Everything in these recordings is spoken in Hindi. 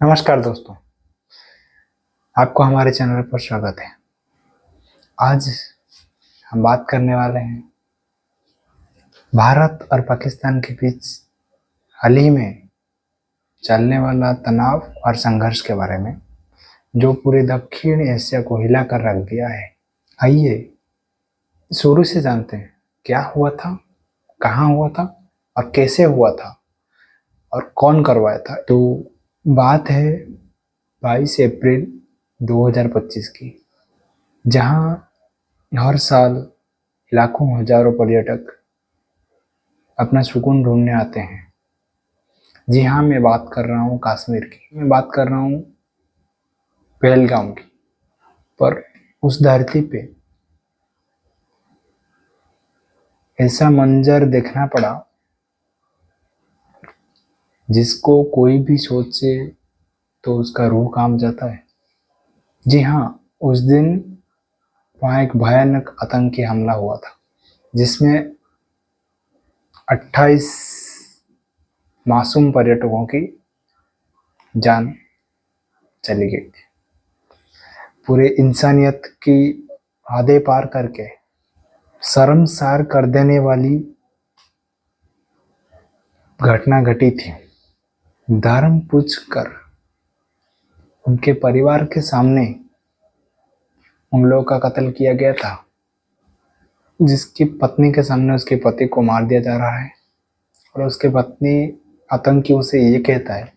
नमस्कार दोस्तों, आपको हमारे चैनल पर स्वागत है। आज हम बात करने वाले हैं भारत और पाकिस्तान के बीच हाल ही में चलने वाला तनाव और संघर्ष के बारे में, जो पूरे दक्षिण एशिया को हिला कर रख दिया है। आइए शुरू से जानते हैं क्या हुआ था, कहाँ हुआ था और कैसे हुआ था और कौन करवाया था। तो बात है 22 अप्रैल 2025 की, जहां हर साल लाखों हजारों पर्यटक अपना सुकून ढूंढने आते हैं। जी हाँ, मैं बात कर रहा हूँ कश्मीर की, मैं बात कर रहा हूँ पहलगाम की। पर उस धरती पे ऐसा मंजर देखना पड़ा जिसको कोई भी सोचे तो उसका रूह कांप जाता है। जी हाँ, उस दिन वहाँ एक भयानक आतंकी हमला हुआ था, जिसमें 28 मासूम पर्यटकों की जान चली गई थी। पूरे इंसानियत की हदें पार करके शर्मसार कर देने वाली घटना घटी थी। धर्म पूछकर उनके परिवार के सामने उन लोगों का कत्ल किया गया था, जिसकी पत्नी के सामने उसके पति को मार दिया जा रहा है। और उसके पत्नी आतंकियों से ये कहता है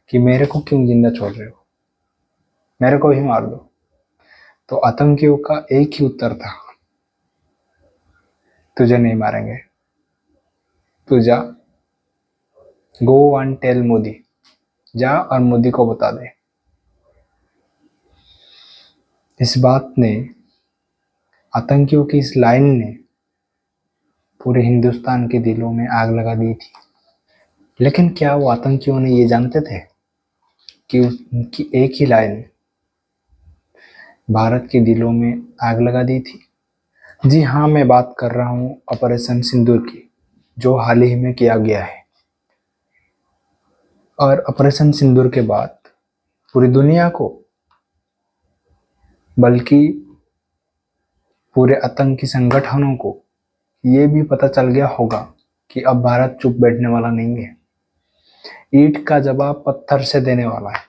कि मेरे को क्यों जिंदा छोड़ रहे हो, मेरे को ही मार दो। तो आतंकियों का एक ही उत्तर था, तुझे नहीं मारेंगे, तू जा, गो एंड टेल मोदी, जा और मोदी को बता दे। इस बात ने, आतंकियों की इस लाइन ने पूरे हिंदुस्तान के दिलों में आग लगा दी थी। लेकिन क्या वो आतंकियों ने ये जानते थे कि उनकी एक ही लाइन भारत के दिलों में आग लगा दी थी? जी हाँ, मैं बात कर रहा हूँ ऑपरेशन सिंदूर की, जो हाल ही में किया गया है। और ऑपरेशन सिंदूर के बाद पूरी दुनिया को, बल्कि पूरे आतंकी संगठनों को ये भी पता चल गया होगा कि अब भारत चुप बैठने वाला नहीं है। ईंट का जवाब पत्थर से देने वाला है,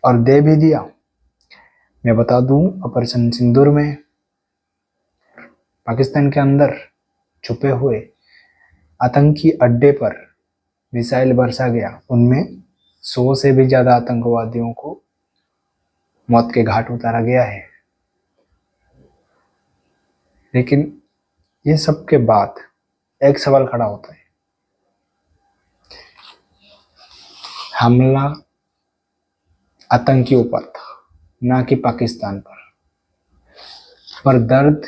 और दे भी दिया। मैं बता दूं, ऑपरेशन सिंदूर में पाकिस्तान के अंदर छुपे हुए आतंकी अड्डे पर मिसाइल बरसा गया। उनमें 100 से भी ज्यादा आतंकवादियों को मौत के घाट उतारा गया है। लेकिन ये सब के बाद एक सवाल खड़ा होता है, हमला आतंकियों पर था, ना कि पाकिस्तान पर दर्द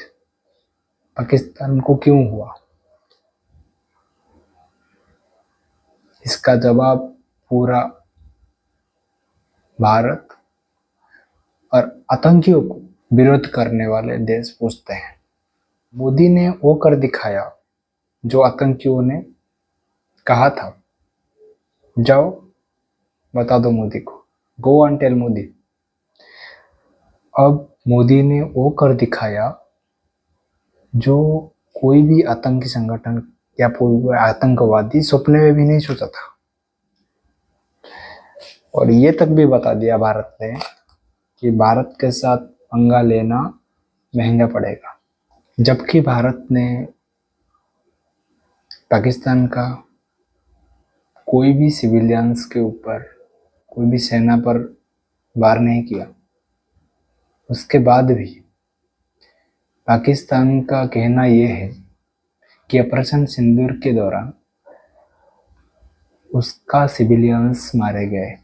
पाकिस्तान को क्यों हुआ? इसका जवाब पूरा भारत और आतंकियों को विरोध करने वाले देश पूछते हैं। मोदी ने वो कर दिखाया जो आतंकियों ने कहा था। जाओ बता दो मोदी को, गो एंड टेल मोदी। अब मोदी ने वो कर दिखाया जो कोई भी आतंकी संगठन या कोई आतंकवादी सपने में भी नहीं सोचा था। और ये तक भी बता दिया भारत ने कि भारत के साथ पंगा लेना महंगा पड़ेगा। जबकि भारत ने पाकिस्तान का कोई भी सिविलियंस के ऊपर, कोई भी सेना पर वार नहीं किया, उसके बाद भी पाकिस्तान का कहना यह है कि ऑपरेशन सिंदूर के दौरान उसका सिविलियंस मारे गए,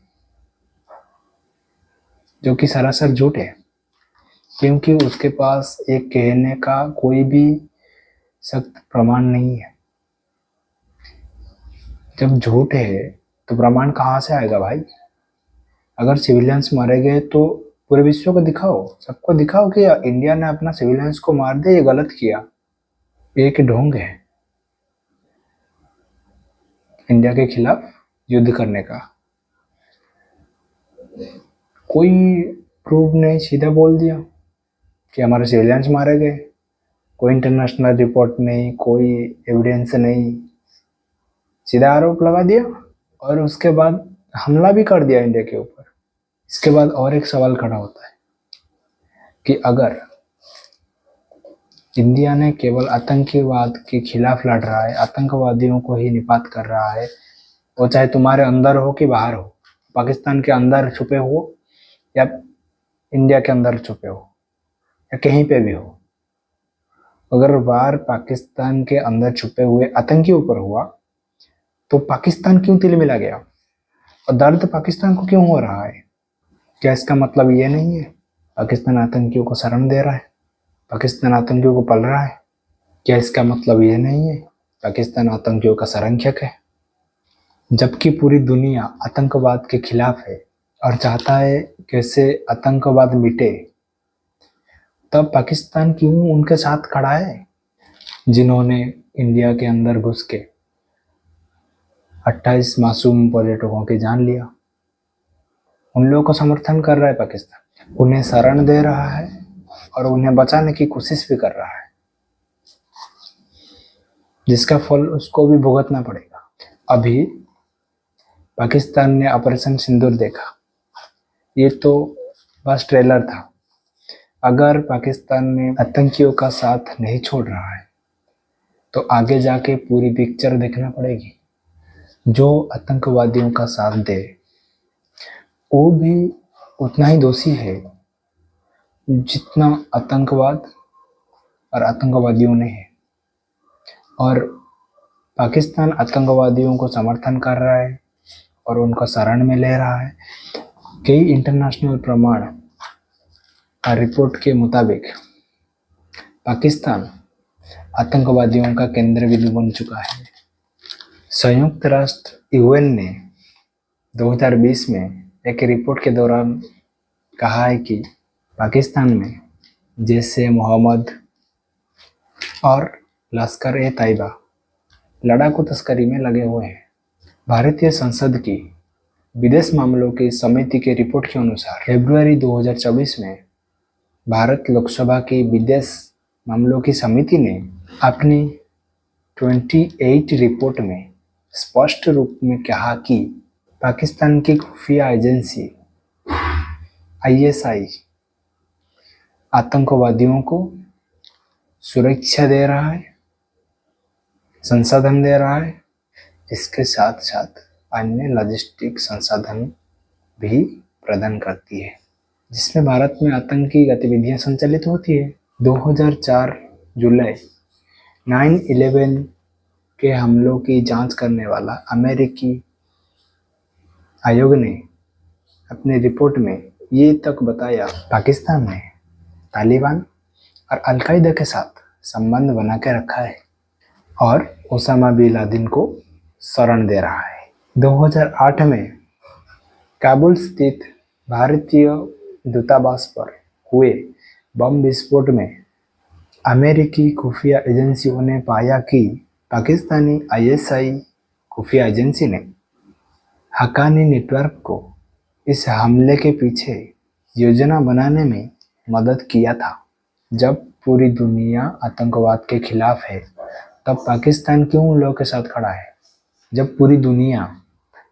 जो कि सरासर झूठ है, क्योंकि उसके पास एक कहने का कोई भी सख्त प्रमाण नहीं है। जब झूठ है तो प्रमाण कहाँ से आएगा भाई? अगर सिविलियंस मारे गए तो पूरे विश्व को दिखाओ, सबको दिखाओ कि इंडिया ने अपना सिविलियंस को मार दिया, ये गलत किया। एक ढोंग है इंडिया के खिलाफ युद्ध करने का। कोई प्रूफ नहीं, सीधा बोल दिया कि हमारे सिविलियंस मारे गए। कोई इंटरनेशनल रिपोर्ट नहीं, कोई एविडेंस नहीं, सीधा आरोप लगा दिया और उसके बाद हमला भी कर दिया इंडिया के ऊपर। इसके बाद और एक सवाल खड़ा होता है कि अगर इंडिया ने केवल आतंकवाद के खिलाफ लड़ रहा है, आतंकवादियों को ही निपात कर रहा है, वो चाहे तुम्हारे अंदर हो कि बाहर हो, पाकिस्तान के अंदर छुपे हो या इंडिया के अंदर छुपे हो या कहीं पे भी हो, अगर वार पाकिस्तान के अंदर छुपे हुए आतंकी ऊपर हुआ तो पाकिस्तान क्यों तिलमिला गया और दर्द पाकिस्तान को क्यों हो रहा है? क्या इसका मतलब ये नहीं है पाकिस्तान आतंकियों को शरण दे रहा है, पाकिस्तान आतंकियों को पल रहा है? क्या इसका मतलब ये नहीं है पाकिस्तान आतंकियों का संरक्षक है? जबकि पूरी दुनिया आतंकवाद के खिलाफ है और चाहता है कैसे आतंकवाद मिटे, तब पाकिस्तान क्यों उनके साथ खड़ा है, जिन्होंने इंडिया के अंदर घुस के 28 मासूम पर्यटकों की जान लिया? उन लोगों को समर्थन कर रहा है पाकिस्तान, उन्हें शरण दे रहा है और उन्हें बचाने की कोशिश भी कर रहा है, जिसका फल उसको भी भुगतना पड़ेगा। अभी पाकिस्तान ने ऑपरेशन सिंदूर देखा, ये तो बस ट्रेलर था। अगर पाकिस्तान ने आतंकियों का साथ नहीं छोड़ रहा है तो आगे जाके पूरी पिक्चर देखना पड़ेगी। जो आतंकवादियों का साथ दे वो भी उतना ही दोषी है जितना आतंकवाद और आतंकवादियों ने है। और पाकिस्तान आतंकवादियों को समर्थन कर रहा है और उनको शरण में ले रहा है। कई इंटरनेशनल प्रमाण और रिपोर्ट के मुताबिक पाकिस्तान आतंकवादियों का केंद्र बिंदु बन चुका है। संयुक्त राष्ट्र यूएन ने 2020 में एक रिपोर्ट के दौरान कहा है कि पाकिस्तान में जैसे मोहम्मद और लश्कर ए तैयबा लड़ाकू तस्करी में लगे हुए हैं। भारतीय संसद की विदेश मामलों की समिति के रिपोर्ट के अनुसार फरवरी 2024 में भारत लोकसभा की विदेश मामलों की समिति ने अपनी 28 रिपोर्ट में स्पष्ट रूप में कहा कि पाकिस्तान की खुफिया एजेंसी आईएसआई आतंकवादियों को सुरक्षा दे रहा है, संसाधन दे रहा है, इसके साथ साथ अन्य लॉजिस्टिक संसाधन भी प्रदान करती है, जिसमें भारत में आतंकी गतिविधियां संचालित होती है। 2004 जुलाई 9/11 के हमलों की जांच करने वाला अमेरिकी आयोग ने अपनी रिपोर्ट में ये तक बताया पाकिस्तान ने तालिबान और अल-कायदा के साथ संबंध बना के रखा है और ओसामा बिन लादेन को शरण दे रहा है। 2008 में काबुल स्थित भारतीय दूतावास पर हुए बम विस्फोट में अमेरिकी खुफिया एजेंसियों ने पाया कि पाकिस्तानी आईएसआई खुफिया एजेंसी ने हक्कानी नेटवर्क को इस हमले के पीछे योजना बनाने में मदद किया था। जब पूरी दुनिया आतंकवाद के खिलाफ है तब पाकिस्तान क्यों उन लोगों के साथ खड़ा है? जब पूरी दुनिया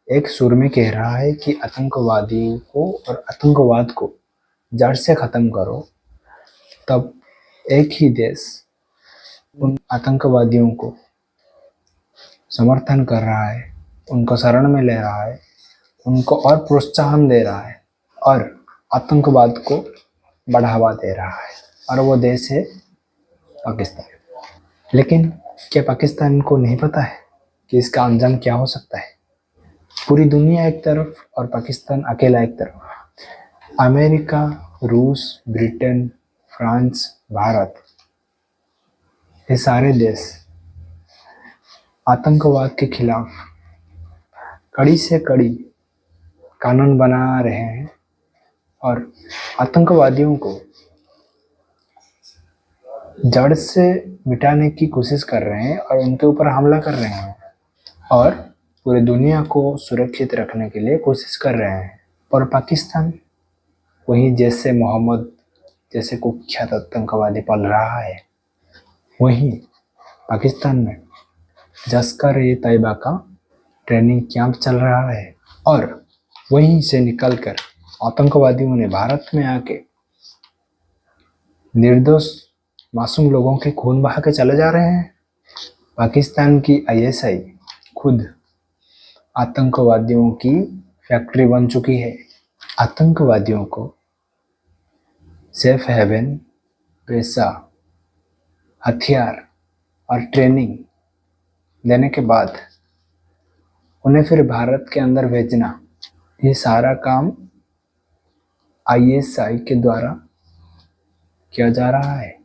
एक सुर में कह रहा है कि आतंकवादियों को और आतंकवाद को जड़ से ख़त्म करो, तब एक ही देश उन आतंकवादियों को समर्थन कर रहा है, उनको शरण में ले रहा है, उनको और प्रोत्साहन दे रहा है और आतंकवाद को बढ़ावा दे रहा है, और वो देश है पाकिस्तान। लेकिन क्या पाकिस्तान को नहीं पता है कि इसका अंजाम क्या हो सकता है? पूरी दुनिया एक तरफ और पाकिस्तान अकेला एक तरफ। अमेरिका, रूस, ब्रिटेन, फ्रांस, भारत, ये सारे देश आतंकवाद के खिलाफ कड़ी से कड़ी कानून बना रहे हैं और आतंकवादियों को जड़ से मिटाने की कोशिश कर रहे हैं और उनके ऊपर हमला कर रहे हैं। और पूरी दुनिया को सुरक्षित रखने के लिए कोशिश कर रहे हैं। और पाकिस्तान वहीं जैसे मोहम्मद जैसे कुख्यात आतंकवादी पल रहा है, वहीं पाकिस्तान में लश्कर-ए-तैयबा का ट्रेनिंग कैंप चल रहा है और वहीं से निकलकर आतंकवादियों ने भारत में आके निर्दोष मासूम लोगों के खून बहा के चले जा रहे हैं। पाकिस्तान की आईएसआई खुद आतंकवादियों की फैक्ट्री बन चुकी है। आतंकवादियों को सेफ हेवन, पैसा, हथियार और ट्रेनिंग देने के बाद उन्हें फिर भारत के अंदर भेजना, ये सारा काम आईएसआई के द्वारा किया जा रहा है।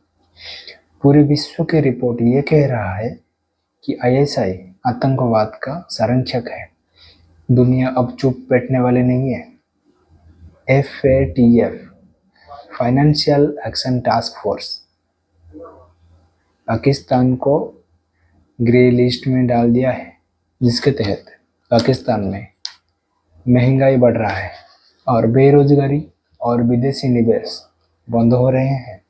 पूरे विश्व की रिपोर्ट ये कह रहा है कि आईएसआई आतंकवाद का संरक्षक है। दुनिया अब चुप बैठने वाली नहीं है। FATF, financial action task force, Pakistan को ग्रे लिस्ट में डाल दिया है, जिसके तहत पाकिस्तान में महंगाई बढ़ रहा है और बेरोजगारी और विदेशी निवेश बंद हो रहे हैं।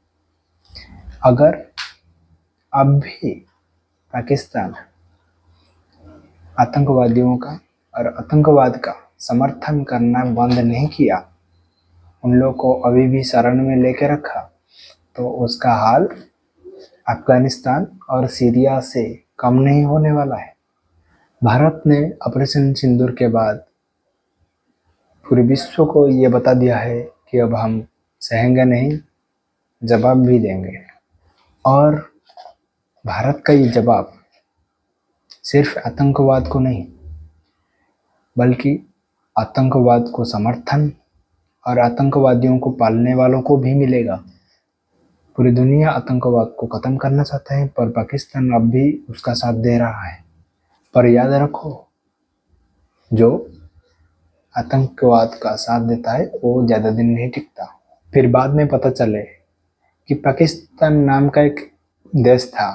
अगर अब भी पाकिस्तान आतंकवादियों का और आतंकवाद का समर्थन करना बंद नहीं किया, उन लोगों को अभी भी शरण में लेके रखा, तो उसका हाल अफगानिस्तान और सीरिया से कम नहीं होने वाला है। भारत ने ऑपरेशन सिंदूर के बाद पूरे विश्व को ये बता दिया है कि अब हम सहेंगे नहीं, जवाब भी देंगे। और भारत का ये जवाब सिर्फ आतंकवाद को नहीं, बल्कि आतंकवाद को समर्थन और आतंकवादियों को पालने वालों को भी मिलेगा। पूरी दुनिया आतंकवाद को ख़त्म करना चाहता है, पर पाकिस्तान अब भी उसका साथ दे रहा है। पर याद रखो, जो आतंकवाद का साथ देता है वो ज़्यादा दिन नहीं टिकता। फिर बाद में पता चले कि पाकिस्तान नाम का एक देश था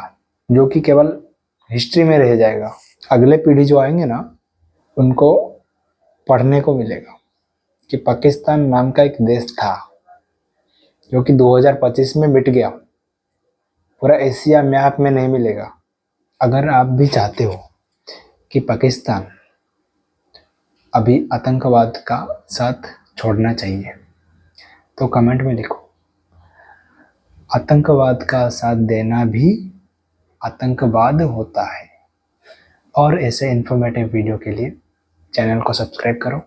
जो कि केवल हिस्ट्री में रह जाएगा। अगले पीढ़ी जो आएंगे ना, उनको पढ़ने को मिलेगा कि पाकिस्तान नाम का एक देश था जो कि 2025 में मिट गया, पूरा एशिया मैप में नहीं मिलेगा। अगर आप भी चाहते हो कि पाकिस्तान अभी आतंकवाद का साथ छोड़ना चाहिए, तो कमेंट में लिखो, आतंकवाद का साथ देना भी आतंकवाद होता है। और ऐसे इन्फॉर्मेटिव वीडियो के लिए चैनल को सब्सक्राइब करो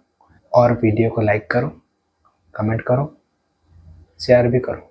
और वीडियो को लाइक करो, कमेंट करो, शेयर भी करो।